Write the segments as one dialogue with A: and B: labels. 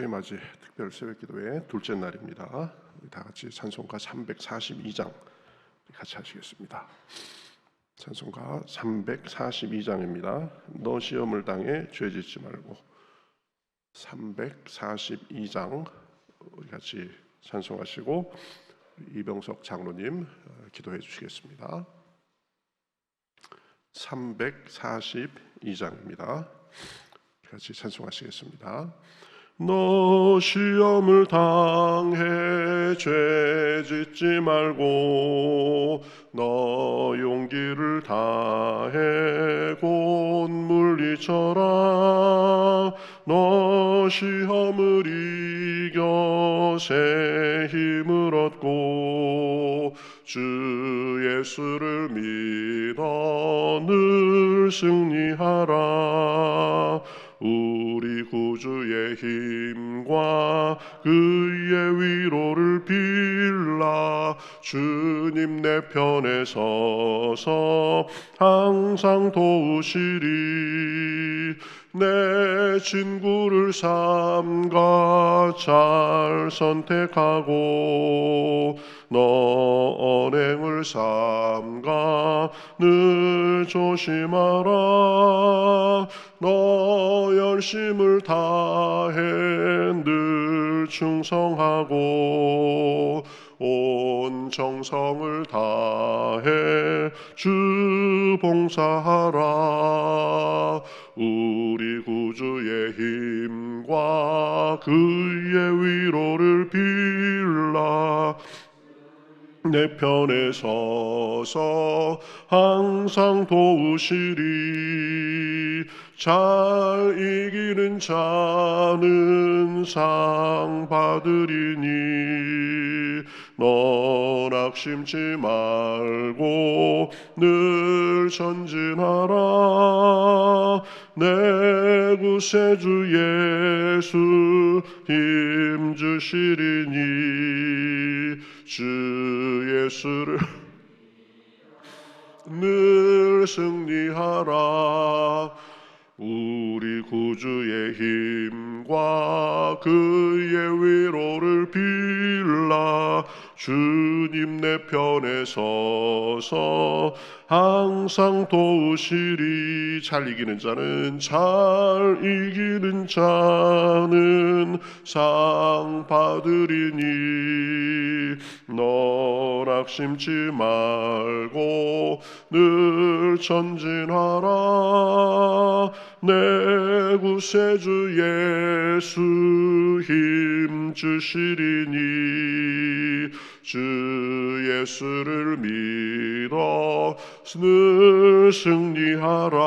A: 새해맞이 특별 새벽기도의 둘째 날입니다. 우리 다 같이 찬송가 342장 같이 하시겠습니다. 찬송가 342장입니다. 너 시험을 당해 죄짓지 말고. 342장 우리 같이 찬송하시고 이병석 장로님 기도해 주시겠습니다. 342장입니다. 같이 찬송하시겠습니다. 너 시험을 당해 죄짓지 말고 너 용기를 다해 곧 물리쳐라. 너 시험을 이겨 새 힘을 얻고 주 예수를 믿어 늘 승리하라. 우리 구주의 힘과 그의 위로를 빌라. 주님 내 편에 서서 항상 도우시리. 내 친구를 삼가 잘 선택하고 너 언행을 삼가 늘 조심하라. 너 열심을 다해 늘 충성하고 온 정성을 다해 주 봉사하라. 우리 구주의 힘과 그의 위로를 빌라. 내 편에 서서 항상 도우시리. 잘 이기는 자는 상 받으리니 너 낙심치 말고 늘 전진하라. 내 구세주 예수 힘 주시리니 주 예수를 늘 승리하라. 우리 구주의 힘과 그의 위로를 빌라. 주님 내 편에 서서 항상 도우시리. 잘 이기는 자는 상 받으리니 너 낙심치 말고 늘 전진하라. 내 구세주 예수 힘 주시리니 주 예수를 믿어 늘 승리하라.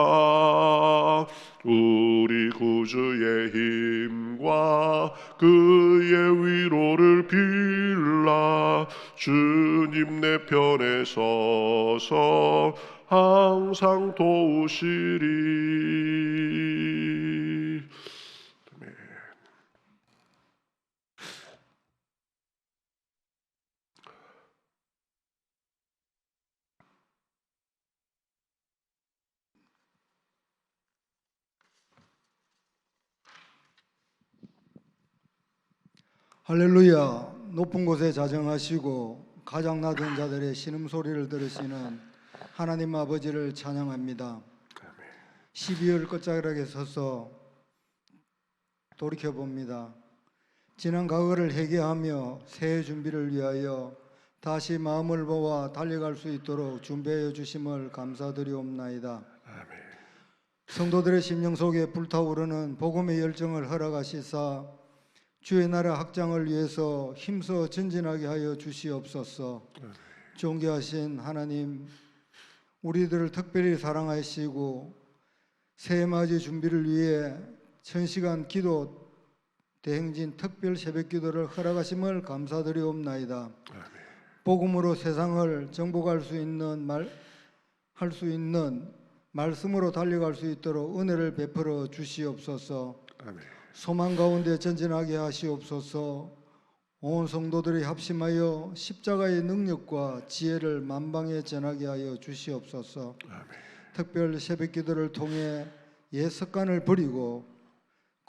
A: 우리 구주의 힘과 그의 위로를 빌라. 주님 내 편에 서서 항상 도우시리. 아멘.
B: 할렐루야. 높은 곳에 자정하시고 가장 낮은 자들의 신음소리를 들으시는 하나님 아버지를 찬양합니다. 12월 끝자락에 서서 돌이켜봅니다. 지난 과거를 회개하며 새해 준비를 위하여 다시 마음을 모아 달려갈 수 있도록 준비하여 주심을 감사드리옵나이다. 성도들의 심령 속에 불타오르는 복음의 열정을 허락하시사 주의 나라 확장을 위해서 힘써 전진하게 하여 주시옵소서. 존귀하신 하나님, 우리들을 특별히 사랑하시고 새해맞이 준비를 위해 1000시간 기도 대행진 특별 새벽기도를 허락하심을 감사드리옵나이다. 복음으로 세상을 정복할 수 있는 할 수 있는 말씀으로 달려갈 수 있도록 은혜를 베풀어 주시옵소서. 소망 가운데 전진하게 하시옵소서. 온 성도들이 합심하여 십자가의 능력과 지혜를 만방에 전하게 하여 주시옵소서. 특별 새벽기도를 통해 옛 습관을 버리고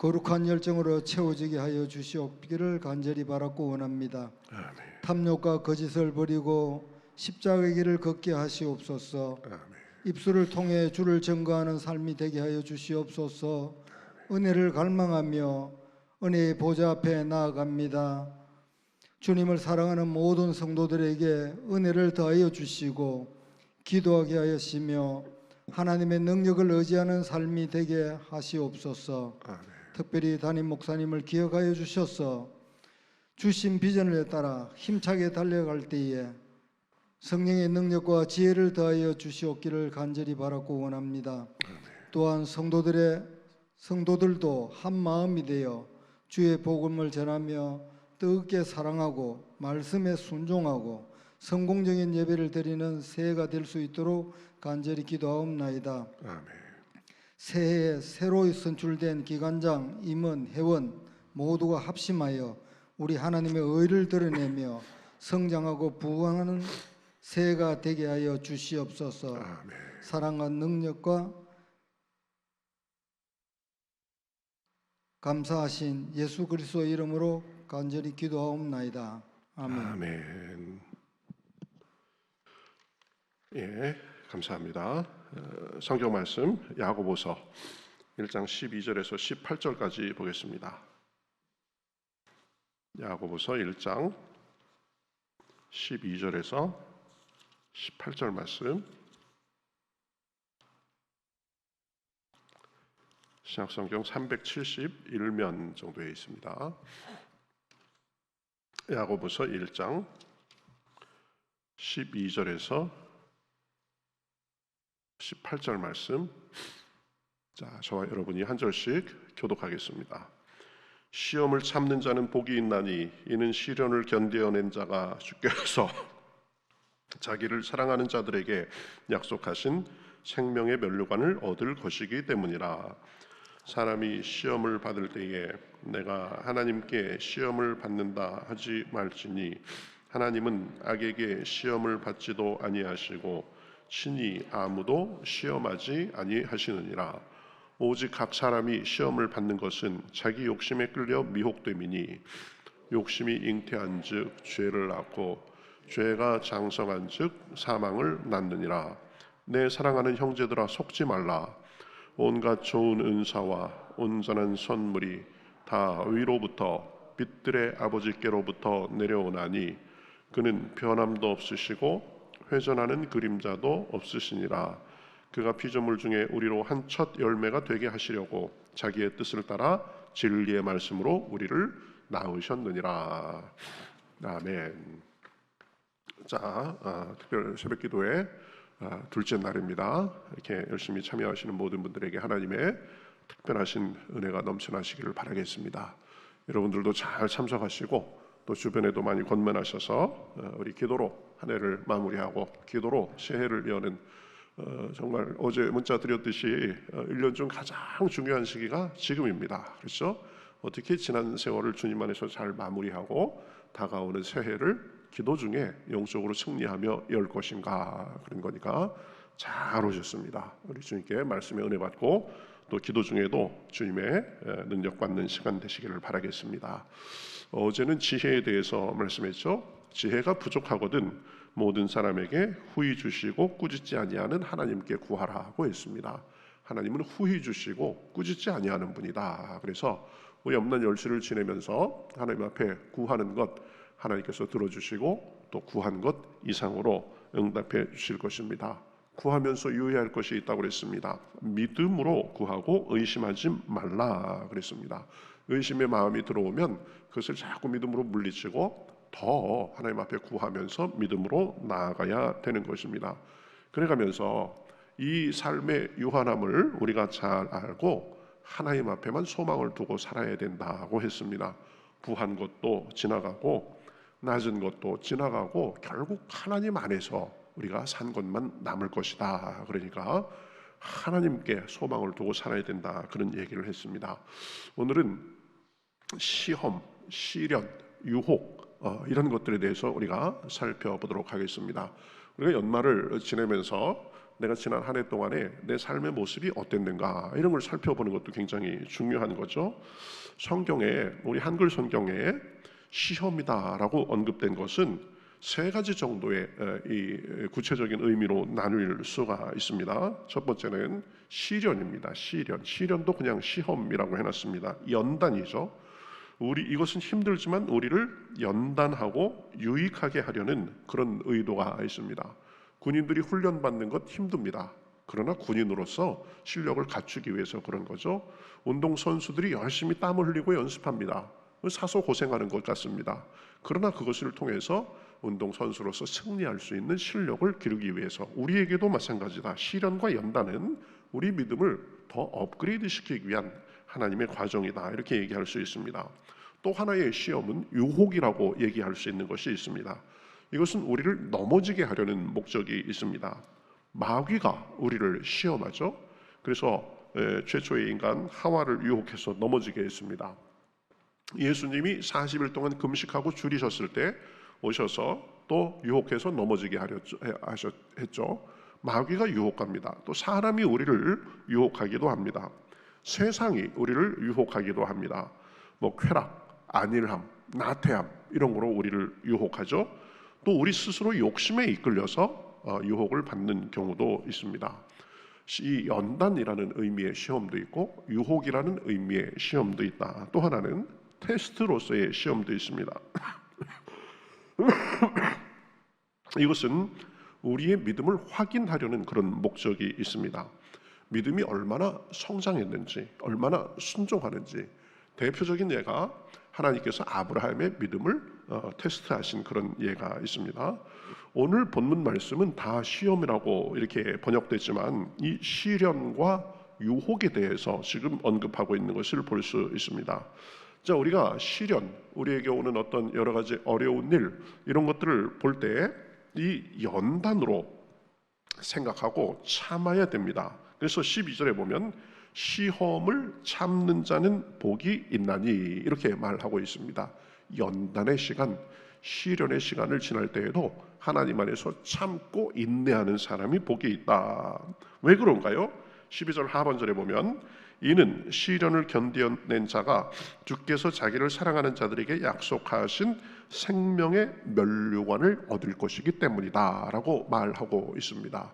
B: 거룩한 열정으로 채워지게 하여 주시옵기를 간절히 바랐고 원합니다.
A: 아멘.
B: 탐욕과 거짓을 버리고 십자가의 길을 걷게 하시옵소서.
A: 아멘.
B: 입술을 통해 주를 증거하는 삶이 되게 하여 주시옵소서. 은혜를 갈망하며 은혜의 보좌 앞에 나아갑니다. 주님을 사랑하는 모든 성도들에게 은혜를 더하여 주시고 기도하게 하시며 하나님의 능력을 의지하는 삶이 되게 하시옵소서.
A: 아멘.
B: 특별히 담임 목사님을 기억하여 주셔서 주신 비전을 따라 힘차게 달려갈 때에 성령의 능력과 지혜를 더하여 주시옵기를 간절히 바라고 원합니다. 또한 성도들도 한 마음이 되어 주의 복음을 전하며 뜨겁게 사랑하고 말씀에 순종하고 성공적인 예배를 드리는 새해가 될 수 있도록 간절히 기도하옵나이다.
A: 아멘.
B: 새해에 새로 선출된 기관장, 임원, 회원 모두가 합심하여 우리 하나님의 의를 드러내며 성장하고 부흥하는 새해가 되게 하여 주시옵소서.
A: 아멘.
B: 사랑과 능력과 감사하신 예수 그리스도 이름으로 간절히 기도하옵나이다. 아멘.
A: 아멘. 예, 감사합니다. 성경 말씀 야고보서 1장 12절에서 18절까지 보겠습니다. 야고보서 1장 12절에서 18절 말씀. 신약성경 371면 정도에 있습니다. 야고보서 1장 12절에서 18절 말씀. 자, 저와 여러분이 한 절씩 교독하겠습니다. 시험을 참는 자는 복이 있나니 이는 시련을 견뎌낸 자가 주께서 자기를 사랑하는 자들에게 약속하신 생명의 면류관을 얻을 것이기 때문이라. 사람이 시험을 받을 때에 내가 하나님께 시험을 받는다 하지 말지니 하나님은 악에게 시험을 받지도 아니하시고 친히 아무도 시험하지 아니하시느니라. 오직 각 사람이 시험을 받는 것은 자기 욕심에 끌려 미혹됨이니 욕심이 잉태한즉 죄를 낳고 죄가 장성한즉 사망을 낳느니라. 내 사랑하는 형제들아 속지 말라. 온갖 좋은 은사와 온전한 선물이 다 위로부터 빛들의 아버지께로부터 내려오나니 그는 변함도 없으시고 회전하는 그림자도 없으시니라. 그가 피조물 중에 우리로 한 첫 열매가 되게 하시려고 자기의 뜻을 따라 진리의 말씀으로 우리를 낳으셨느니라. 아멘. 자, 특별 새벽기도회 둘째 날입니다. 이렇게 열심히 참여하시는 모든 분들에게 하나님의 특별하신 은혜가 넘쳐나시기를 바라겠습니다. 여러분들도 잘 참석하시고 또 주변에도 많이 권면하셔서 우리 기도로 한 해를 마무리하고 기도로 새해를 여는 정말 어제 문자 드렸듯이 1년 중 가장 중요한 시기가 지금입니다. 그렇죠? 어떻게 지난 세월을 주님 안에서 잘 마무리하고 다가오는 새해를 기도 중에 영적으로 승리하며 열 것인가, 그런 거니까 잘 오셨습니다. 우리 주님께 말씀에 은혜 받고 또 기도 중에도 주님의 능력 받는 시간 되시기를 바라겠습니다. 어제는 지혜에 대해서 말씀했죠. 지혜가 부족하거든 모든 사람에게 후히 주시고 꾸짖지 아니하는 하나님께 구하라고 했습니다. 하나님은 후히 주시고 꾸짖지 아니하는 분이다. 그래서 우리 염난 열시를 지내면서 하나님 앞에 구하는 것 하나님께서 들어주시고 또 구한 것 이상으로 응답해 주실 것입니다. 구하면서 유의할 것이 있다고 그랬습니다. 믿음으로 구하고 의심하지 말라 그랬습니다. 의심의 마음이 들어오면 그것을 자꾸 믿음으로 물리치고 더 하나님 앞에 구하면서 믿음으로 나아가야 되는 것입니다. 그래가면서 이 삶의 유한함을 우리가 잘 알고 하나님 앞에만 소망을 두고 살아야 된다고 했습니다. 부한 것도 지나가고 낮은 것도 지나가고 결국 하나님 안에서 우리가 산 것만 남을 것이다. 그러니까 하나님께 소망을 두고 살아야 된다. 그런 얘기를 했습니다. 오늘은 시험, 시련, 유혹 이런 것들에 대해서 우리가 살펴보도록 하겠습니다. 우리가 연말을 지내면서 내가 지난 한 해 동안에 내 삶의 모습이 어땠는가 이런 걸 살펴보는 것도 굉장히 중요한 거죠. 성경에, 우리 한글 성경에 시험이다라고 언급된 것은 세 가지 정도의 이 구체적인 의미로 나눌 수가 있습니다. 첫 번째는 시련입니다. 시련도 그냥 시험이라고 해놨습니다. 연단이죠. 이것은 힘들지만 우리를 연단하고 유익하게 하려는 그런 의도가 있습니다. 군인들이 훈련받는 것 힘듭니다. 그러나 군인으로서 실력을 갖추기 위해서 그런 거죠. 운동선수들이 열심히 땀을 흘리고 연습합니다. 사서 고생하는 것 같습니다. 그러나 그것을 통해서 운동선수로서 승리할 수 있는 실력을 기르기 위해서 우리에게도 마찬가지다. 시련과 연단은 우리 믿음을 더 업그레이드 시키기 위한 하나님의 과정이다. 이렇게 얘기할 수 있습니다. 또 하나의 시험은 유혹이라고 얘기할 수 있는 것이 있습니다. 이것은 우리를 넘어지게 하려는 목적이 있습니다. 마귀가 우리를 시험하죠. 그래서 최초의 인간 하와를 유혹해서 넘어지게 했습니다. 예수님이 40일 동안 금식하고 줄이셨을 때 오셔서 또 유혹해서 넘어지게 했죠. 마귀가 유혹합니다. 또 사람이 우리를 유혹하기도 합니다. 세상이 우리를 유혹하기도 합니다. 쾌락, 안일함, 나태함 이런 거로 우리를 유혹하죠. 또 우리 스스로 욕심에 이끌려서 유혹을 받는 경우도 있습니다. 이 연단이라는 의미의 시험도 있고 유혹이라는 의미의 시험도 있다. 또 하나는 테스트로서의 시험도 있습니다. 이것은 우리의 믿음을 확인하려는 그런 목적이 있습니다. 믿음이 얼마나 성장했는지, 얼마나 순종하는지. 대표적인 예가 하나님께서 아브라함의 믿음을 테스트하신 그런 예가 있습니다. 오늘 본문 말씀은 다 시험이라고 이렇게 번역됐지만 이 시련과 유혹에 대해서 지금 언급하고 있는 것을 볼 수 있습니다. 자, 우리가 시련, 우리에게 오는 어떤 여러 가지 어려운 일 이런 것들을 볼 때 이 연단으로 생각하고 참아야 됩니다. 그래서 12절에 보면 시험을 참는 자는 복이 있나니 이렇게 말하고 있습니다. 연단의 시간, 시련의 시간을 지날 때에도 하나님 안에서 참고 인내하는 사람이 복이 있다. 왜 그런가요? 12절 하반절에 보면 이는 시련을 견뎌낸 자가 주께서 자기를 사랑하는 자들에게 약속하신 생명의 면류관을 얻을 것이기 때문이다 라고 말하고 있습니다.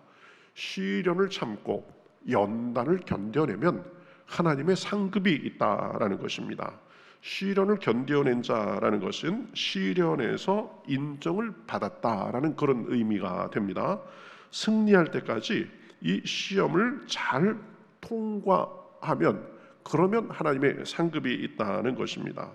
A: 시련을 참고 연단을 견뎌내면 하나님의 상급이 있다라는 것입니다. 시련을 견뎌낸 자라는 것은 시련에서 인정을 받았다라는 그런 의미가 됩니다. 승리할 때까지 이 시험을 잘 통과하면 그러면 하나님의 상급이 있다는 것입니다.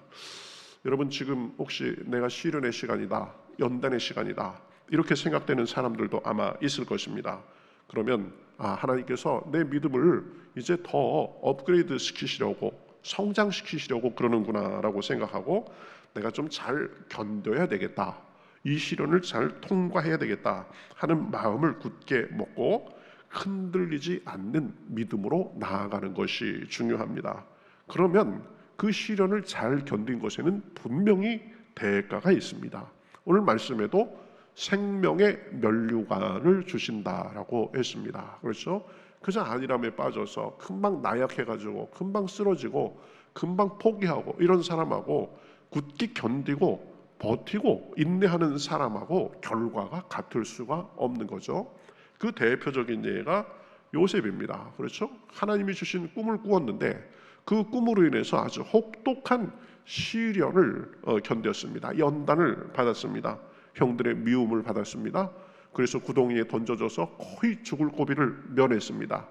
A: 여러분 지금 혹시 내가 시련의 시간이다, 연단의 시간이다 이렇게 생각되는 사람들도 아마 있을 것입니다. 그러면 하나님께서 내 믿음을 이제 더 업그레이드 시키시려고 성장시키시려고 그러는구나 라고 생각하고 내가 좀 잘 견뎌야 되겠다, 이 시련을 잘 통과해야 되겠다 하는 마음을 굳게 먹고 흔들리지 않는 믿음으로 나아가는 것이 중요합니다. 그러면 그 시련을 잘 견딘 것에는 분명히 대가가 있습니다. 오늘 말씀에도 생명의 면류관을 주신다라고 했습니다. 그렇죠? 그저 안일함에 빠져서 금방 나약해가지고 금방 쓰러지고 금방 포기하고 이런 사람하고 굳게 견디고 버티고 인내하는 사람하고 결과가 같을 수가 없는 거죠. 그 대표적인 예가 요셉입니다. 그렇죠? 하나님이 주신 꿈을 꾸었는데 그 꿈으로 인해서 아주 혹독한 시련을 견뎠습니다. 연단을 받았습니다. 형들의 미움을 받았습니다. 그래서 구덩이에 던져져서 거의 죽을 고비를 면했습니다.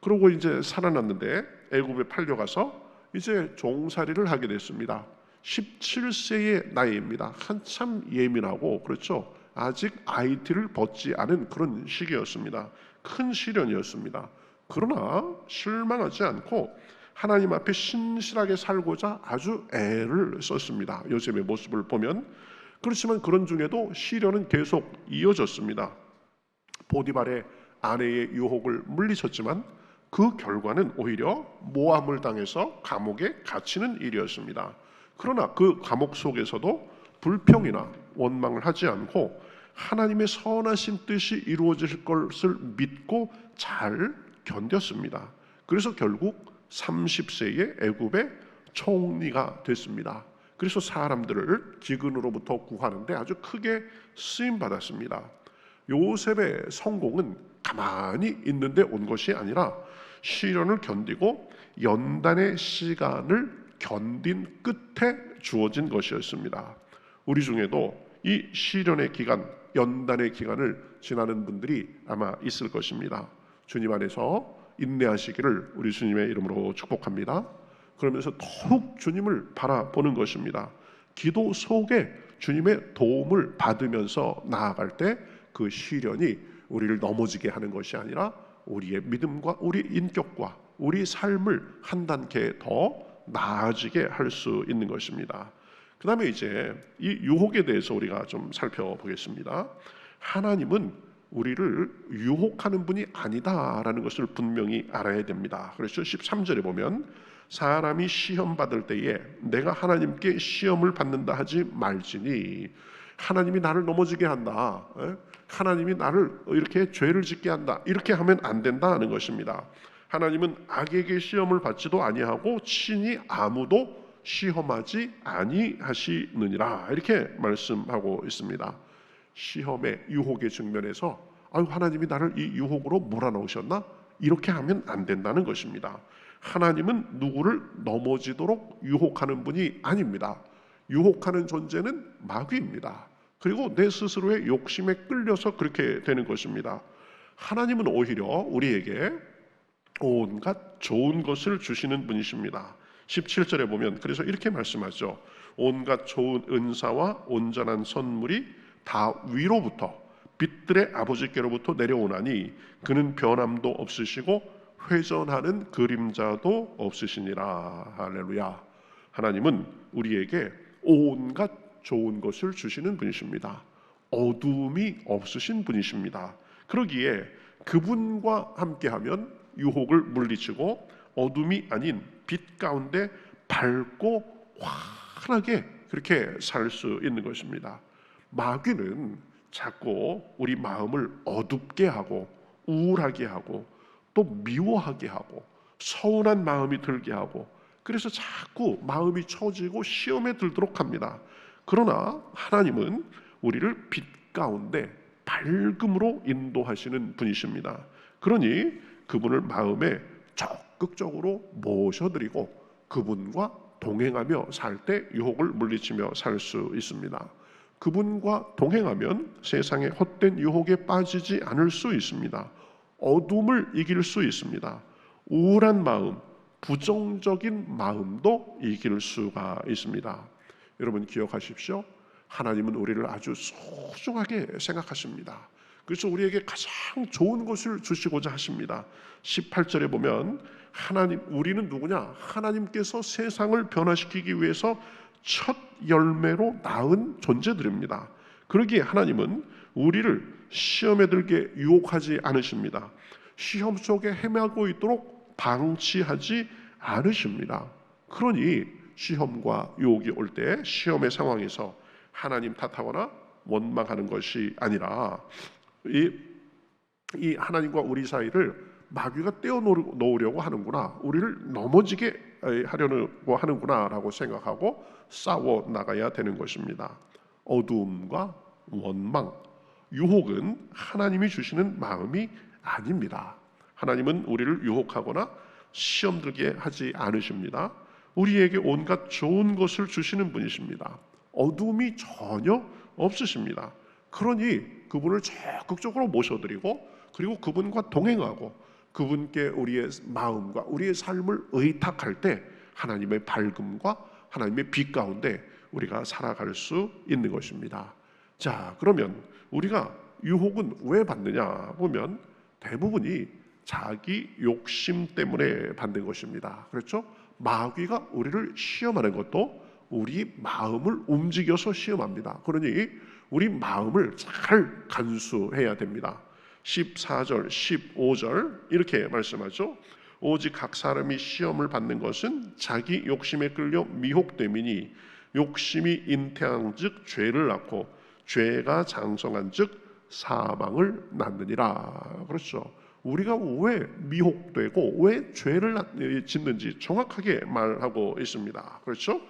A: 그러고 이제 살아났는데 애굽에 팔려가서 이제 종살이를 하게 됐습니다. 17세의 나이입니다. 한참 예민하고 그렇죠. 아직 IT를 벗지 않은 그런 시기였습니다. 큰 시련이었습니다. 그러나 실망하지 않고 하나님 앞에 신실하게 살고자 아주 애를 썼습니다. 요셉의 모습을 보면. 그렇지만 그런 중에도 시련은 계속 이어졌습니다. 보디발의 아내의 유혹을 물리쳤지만 그 결과는 오히려 모함을 당해서 감옥에 갇히는 일이었습니다. 그러나 그 감옥 속에서도 불평이나 원망을 하지 않고 하나님의 선하신 뜻이 이루어질 것을 믿고 잘 견뎠습니다. 그래서 결국 30세에 애굽의 총리가 됐습니다. 그래서 사람들을 기근으로부터 구하는데 아주 크게 쓰임 받았습니다. 요셉의 성공은 가만히 있는데 온 것이 아니라 시련을 견디고 연단의 시간을 견딘 끝에 주어진 것이었습니다. 우리 중에도 이 시련의 기간, 연단의 기간을 지나는 분들이 아마 있을 것입니다. 주님 안에서 인내하시기를 우리 주님의 이름으로 축복합니다. 그러면서 더욱 주님을 바라보는 것입니다. 기도 속에 주님의 도움을 받으면서 나아갈 때 그 시련이 우리를 넘어지게 하는 것이 아니라 우리의 믿음과 우리 인격과 우리 삶을 한 단계 더 나아지게 할 수 있는 것입니다. 그 다음에 이제 이 유혹에 대해서 우리가 좀 살펴보겠습니다. 하나님은 우리를 유혹하는 분이 아니다라는 것을 분명히 알아야 됩니다. 그래서 13절에 보면 사람이 시험 받을 때에 내가 하나님께 시험을 받는다 하지 말지니 하나님이 나를 넘어지게 한다. 하나님이 나를 이렇게 죄를 짓게 한다. 이렇게 하면 안 된다는 것입니다. 하나님은 악에게 시험을 받지도 아니하고 친히 아무도 시험하지 아니하시느니라 이렇게 말씀하고 있습니다. 시험의 유혹의 측면에서 하나님이 나를 이 유혹으로 몰아넣으셨나? 이렇게 하면 안 된다는 것입니다. 하나님은 누구를 넘어지도록 유혹하는 분이 아닙니다. 유혹하는 존재는 마귀입니다. 그리고 내 스스로의 욕심에 끌려서 그렇게 되는 것입니다. 하나님은 오히려 우리에게 온갖 좋은 것을 주시는 분이십니다. 17절에 보면 그래서 이렇게 말씀하죠. 온갖 좋은 은사와 온전한 선물이 다 위로부터 빛들의 아버지께로부터 내려오나니 그는 변함도 없으시고 회전하는 그림자도 없으시니라. 할렐루야. 하나님은 우리에게 온갖 좋은 것을 주시는 분이십니다. 어둠이 없으신 분이십니다. 그러기에 그분과 함께하면 유혹을 물리치고 어둠이 아닌 빛 가운데 밝고 환하게 그렇게 살 수 있는 것입니다. 마귀는 자꾸 우리 마음을 어둡게 하고 우울하게 하고 또 미워하게 하고 서운한 마음이 들게 하고 그래서 자꾸 마음이 처지고 시험에 들도록 합니다. 그러나 하나님은 우리를 빛 가운데 밝음으로 인도하시는 분이십니다. 그러니 그분을 마음에 적극적으로 모셔드리고 그분과 동행하며 살 때 유혹을 물리치며 살 수 있습니다. 그분과 동행하면 세상의 헛된 유혹에 빠지지 않을 수 있습니다. 어둠을 이길 수 있습니다. 우울한 마음, 부정적인 마음도 이길 수가 있습니다. 여러분 기억하십시오. 하나님은 우리를 아주 소중하게 생각하십니다. 그래서 우리에게 가장 좋은 것을 주시고자 하십니다. 18절에 보면 우리는 누구냐? 하나님께서 세상을 변화시키기 위해서 첫 열매로 낳은 존재들입니다. 그러기에 하나님은 우리를 시험에 들게 유혹하지 않으십니다. 시험 속에 헤매고 있도록 방치하지 않으십니다. 그러니 시험과 유혹이 올 때 시험의 상황에서 하나님 탓하거나 원망하는 것이 아니라 이 하나님과 우리 사이를 마귀가 떼어놓으려고 하는구나, 우리를 넘어지게 하려고 하는구나 라고 생각하고 싸워 나가야 되는 것입니다. 어두움과 원망, 유혹은 하나님이 주시는 마음이 아닙니다. 하나님은 우리를 유혹하거나 시험 들게 하지 않으십니다. 우리에게 온갖 좋은 것을 주시는 분이십니다. 어둠이 전혀 없으십니다. 그러니 그분을 적극적으로 모셔드리고 그리고 그분과 동행하고 그분께 우리의 마음과 우리의 삶을 의탁할 때 하나님의 밝음과 하나님의 빛 가운데 우리가 살아갈 수 있는 것입니다. 자, 그러면 우리가 유혹은 왜 받느냐 보면 대부분이 자기 욕심 때문에 받는 것입니다. 그렇죠? 마귀가 우리를 시험하는 것도 우리 마음을 움직여서 시험합니다. 그러니 우리 마음을 잘 간수해야 됩니다. 14절, 15절 이렇게 말씀하죠. 오직 각 사람이 시험을 받는 것은 자기 욕심에 끌려 미혹됨이니 욕심이 잉태한즉 죄를 낳고 죄가 장성한즉 사망을 낳느니라. 그렇죠. 우리가 왜 미혹되고 왜 죄를 짓는지 정확하게 말하고 있습니다. 그렇죠?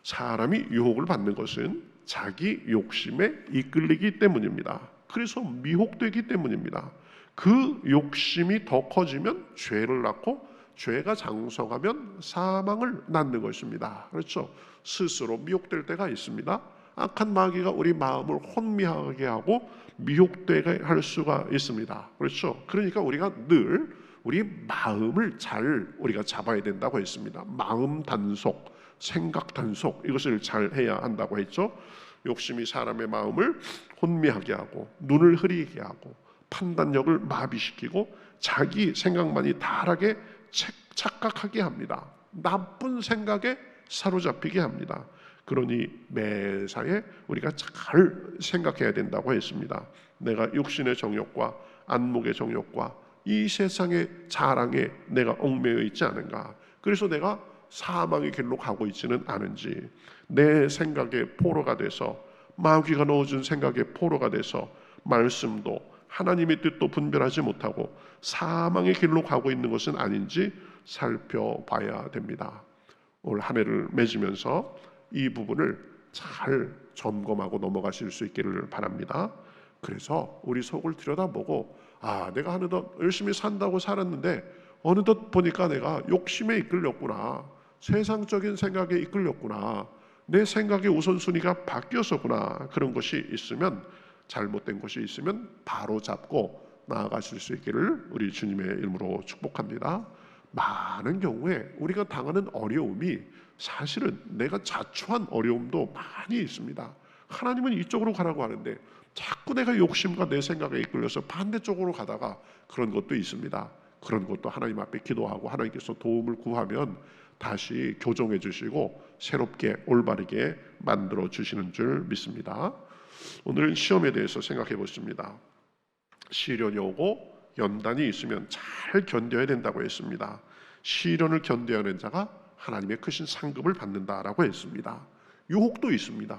A: 사람이 유혹을 받는 것은 자기 욕심에 이끌리기 때문입니다. 그래서 미혹되기 때문입니다. 그 욕심이 더 커지면 죄를 낳고 죄가 장성하면 사망을 낳는 것입니다. 그렇죠? 스스로 미혹될 때가 있습니다. 악한 마귀가 우리 마음을 혼미하게 하고 미혹되게 할 수가 있습니다. 그렇죠? 그러니까 우리가 늘 우리 마음을 잘 우리가 잡아야 된다고 했습니다. 마음 단속, 생각 단속, 이것을 잘 해야 한다고 했죠. 욕심이 사람의 마음을 혼미하게 하고 눈을 흐리게 하고 판단력을 마비시키고 자기 생각만이 다르게 착각하게 합니다. 나쁜 생각에 사로잡히게 합니다. 그러니 매사에 우리가 잘 생각해야 된다고 했습니다. 내가 육신의 정욕과 안목의 정욕과 이 세상의 자랑에 내가 얽매여 있지 않은가. 그래서 내가 사망의 길로 가고 있지는 않은지, 내 생각의 포로가 돼서 마귀가 넣어준 생각의 포로가 돼서 말씀도 하나님의 뜻도 분별하지 못하고 사망의 길로 가고 있는 것은 아닌지 살펴봐야 됩니다. 올 한 해를 맺으면서 이 부분을 잘 점검하고 넘어가실 수 있기를 바랍니다. 그래서 우리 속을 들여다보고, 내가 어느덧 열심히 산다고 살았는데 어느덧 보니까 내가 욕심에 이끌렸구나, 세상적인 생각에 이끌렸구나, 내 생각의 우선순위가 바뀌었었구나. 그런 것이 있으면, 잘못된 것이 있으면 바로 잡고 나아가실 수 있기를 우리 주님의 이름으로 축복합니다. 많은 경우에 우리가 당하는 어려움이 사실은 내가 자초한 어려움도 많이 있습니다. 하나님은 이쪽으로 가라고 하는데 자꾸 내가 욕심과 내 생각에 이끌려서 반대쪽으로 가다가 그런 것도 있습니다. 그런 것도 하나님 앞에 기도하고 하나님께서 도움을 구하면 다시 교정해 주시고 새롭게 올바르게 만들어 주시는 줄 믿습니다. 오늘은 시험에 대해서 생각해 보십니다. 시련이 오고 연단이 있으면 잘 견뎌야 된다고 했습니다. 시련을 견뎌내는 자가 하나님의 크신 상급을 받는다라고 했습니다. 유혹도 있습니다.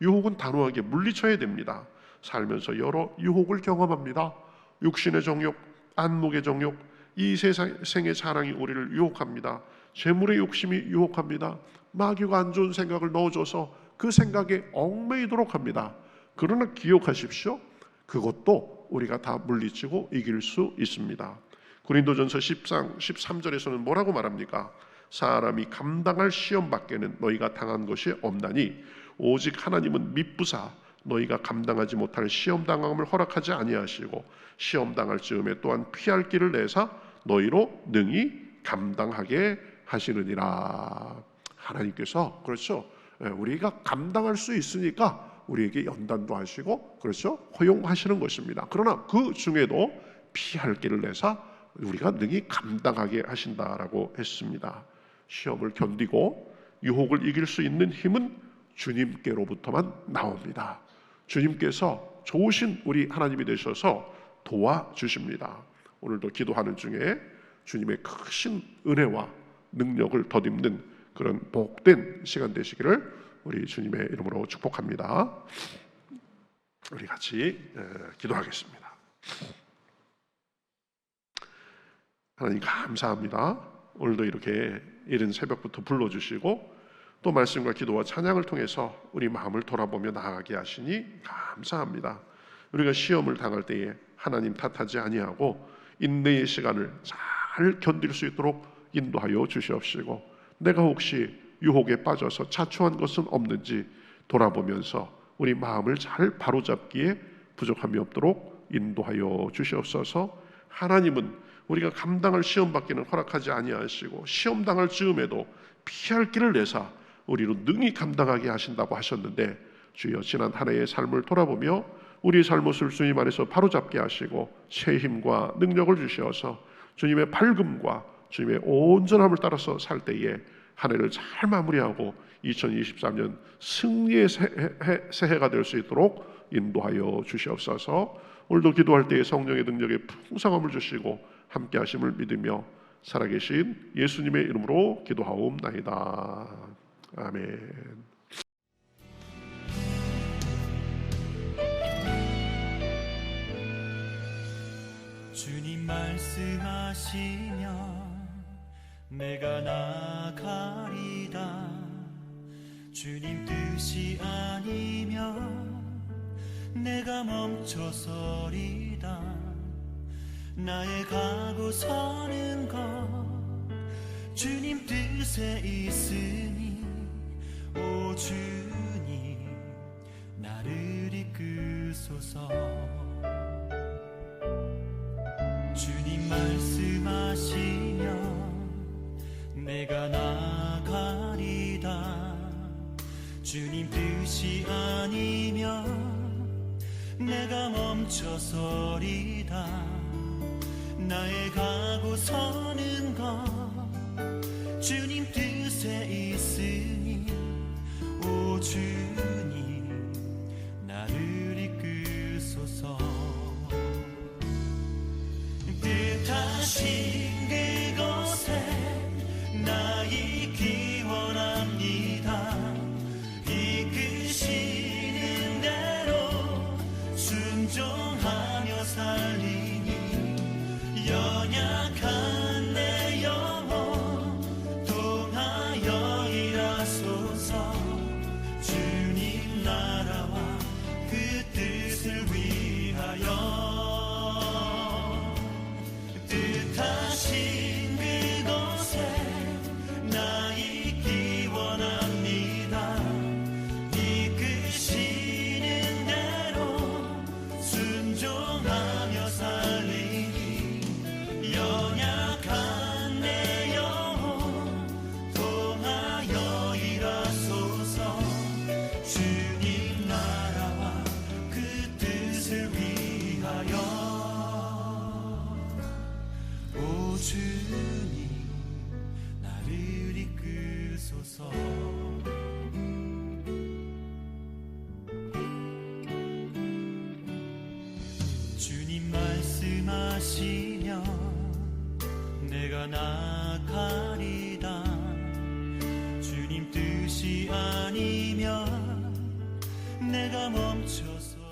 A: 유혹은 단호하게 물리쳐야 됩니다. 살면서 여러 유혹을 경험합니다. 육신의 정욕, 안목의 정욕, 이 세상의 자랑이 우리를 유혹합니다. 재물의 욕심이 유혹합니다. 마귀가 안 좋은 생각을 넣어줘서 그 생각에 얽매이도록 합니다. 그러나 기억하십시오. 그것도 우리가 다 물리치고 이길 수 있습니다. 고린도전서 10장 13절에서는 뭐라고 말합니까? 사람이 감당할 시험 밖에는 너희가 당한 것이 없나니 오직 하나님은 미쁘사 너희가 감당하지 못할 시험 당함을 허락하지 아니하시고 시험 당할 즈음에 또한 피할 길을 내사 너희로 능히 감당하게 하시느니라. 하나님께서 그렇죠, 우리가 감당할 수 있으니까 우리에게 연단도 하시고 그렇죠, 허용하시는 것입니다. 그러나 그 중에도 피할 길을 내사 우리가 능히 감당하게 하신다라고 했습니다. 시험을 견디고 유혹을 이길 수 있는 힘은 주님께로부터만 나옵니다. 주님께서 좋으신 우리 하나님이 되셔서 도와주십니다. 오늘도 기도하는 중에 주님의 크신 은혜와 능력을 덧입는 그런 복된 시간 되시기를 우리 주님의 이름으로 축복합니다. 우리 같이 기도하겠습니다. 하나님 감사합니다. 오늘도 이렇게 이른 새벽부터 불러주시고 또 말씀과 기도와 찬양을 통해서 우리 마음을 돌아보며 나아가게 하시니 감사합니다. 우리가 시험을 당할 때에 하나님 탓하지 아니하고 인내의 시간을 잘 견딜 수 있도록 인도하여 주시옵시고, 내가 혹시 유혹에 빠져서 자초한 것은 없는지 돌아보면서 우리 마음을 잘 바로잡기에 부족함이 없도록 인도하여 주시옵소서. 하나님은 우리가 감당할 시험 받기는 허락하지 아니하시고 시험 당할 즈음에도 피할 길을 내사 우리로 능히 감당하게 하신다고 하셨는데, 주여 지난 한 해의 삶을 돌아보며 우리의 잘못을 주님 안에서 바로잡게 하시고 새 힘과 능력을 주시어서 주님의 밝음과 주님의 온전함을 따라서 살 때에 한 해를 잘 마무리하고 2023년 승리의 새해가 될 수 있도록 인도하여 주시옵소서. 오늘도 기도할 때에 성령의 능력에 풍성함을 주시고 함께 하심을 믿으며 살아계신 예수님의 이름으로 기도하옵나이다. 아멘.
C: 주님 말씀하시면 내가 나가리다. 주님 뜻이 아니면 내가 멈춰서리다. 나의 가고 서는 것 주님 뜻에 있으니 오 주님 나를 이끄소서. 주님 말씀하시면 내가 나가리다. 주님 뜻이 아니면 내가 멈춰서리다. 나의 가고 서는 것 주님 뜻에 있으니 오 주님 나를 이끄소서. 뜻하신 그곳에 나 있기 원합니다. 이끄시는 대로 순종하며 살리니 연약한 내 영혼 통하여 일하소서. 주님 나라와 그 뜻을 위하여 뜻하신 그곳에 나 있기 원합니다. 이끄시는 대로 순종하며 살리니 연약한 내 영혼 통하여 일하소서. 주님 나라와 그 뜻을 위하여 오 주님 나를 이끄소서. 주님 말씀하시면 내가 나가리다. 주님 뜻이 아니면 내가 멈춰서